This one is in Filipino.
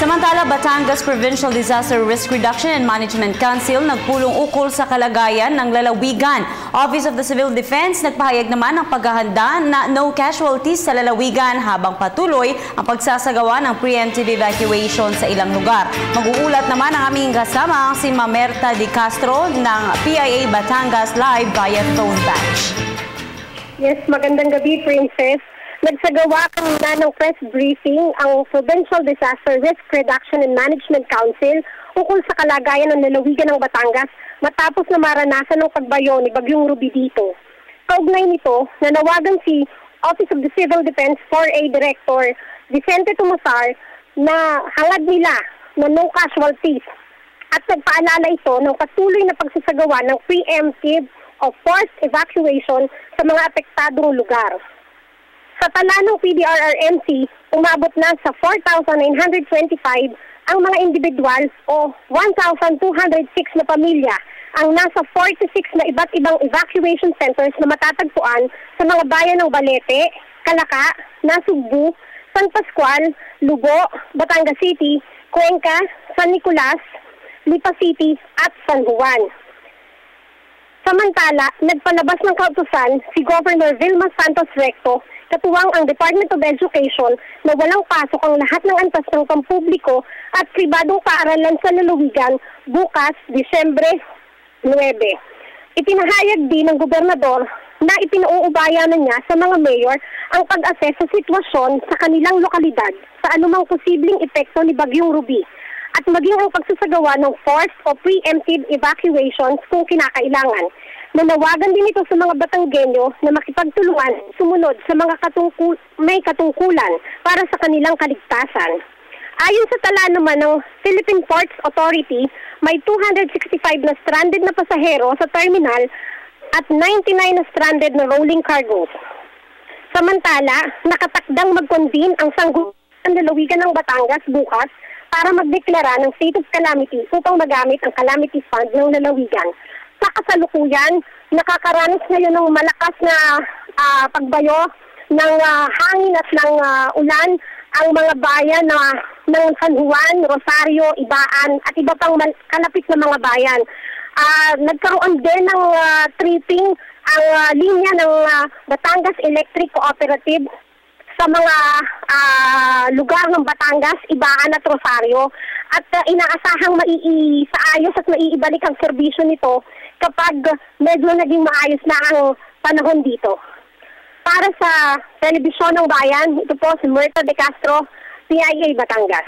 Samantala, Batangas Provincial Disaster Risk Reduction and Management Council nagpulong ukol sa kalagayan ng lalawigan. Office of the Civil Defense nagpahayag naman ng paghahanda na no casualties sa lalawigan habang patuloy ang pagsasagawa ng preemptive evacuation sa ilang lugar. Mag-uulat naman ang aming kasama si Mamerta De Castro ng PIA Batangas live via phone batch. Yes, magandang gabi, Princess. Nagsagawa kanina ng press briefing ang Provincial Disaster Risk Reduction and Management Council ukol sa kalagayan ng lalawigan ng Batangas matapos na maranasan ng pagbayo ni Bagyong Ruby dito. Kaugnay nito, nanawagan si Office of the Civil Defense 4A Director Vicente Tumusar na hangad nila na no casualties at nagpaalala ito ng patuloy na pagsasagawa ng preemptive o forced evacuation sa mga apektadong lugar. Sa tala ng PDRRMC, umabot na sa 4,925 ang mga individual o 1,206 na pamilya ang nasa 46 na iba't ibang evacuation centers na matatagpuan sa mga bayan ng Balete, Calaca, Nasugbu, San Pascual, Lubo, Batangas City, Cuenca, San Nicolas, Lipa City at San Juan. Samantala, nagpalabas ng kautusan si Governor Vilma Santos Recto, katuwang ang Department of Education na walang pasok ang lahat ng antas ng pampubliko at pribadong paaralan sa lalawigan bukas, Disyembre 9. Ipinahayag din ng gobernador na ipinauubayanan niya sa mga mayor ang pag-assess sa sitwasyon sa kanilang lokalidad sa anumang posibleng epekto ni Bagyong Ruby at maging ang pagsasagawa ng forced o preemptive evacuations kung kinakailangan. Nanawagan din ito sa mga Batanggenyo na makipagtulungan sumunod sa mga may katungkulan para sa kanilang kaligtasan. Ayon sa tala naman ng Philippine Ports Authority, may 265 na stranded na pasahero sa terminal at 99 na stranded na rolling cargo. Samantala, nakatakdang mag-convene ang Sangguniang Lalawigan ng Batangas bukas para magdeklara ng state of calamity upang magamit ang calamity fund ng lalawigan. Sa kasalukuyan, nakakaranas ngayon ng malakas na pagbayo ng hangin at ng ulan ang mga bayan ng San Juan, Rosario, Ibaan at iba pang kalapit na mga bayan. Nagkaroon din ng tripping ang linya ng Batangas Electric Cooperative sa mga lugar ng Batangas, Ibaan at Rosario at inaasahang maiisaayos at maiibalik ang serbisyo nito kapag medyo naging maayos na ang panahon dito. Para sa Telebisyon ng Bayan, ito po si Mamerta De Castro, PIA Batangas.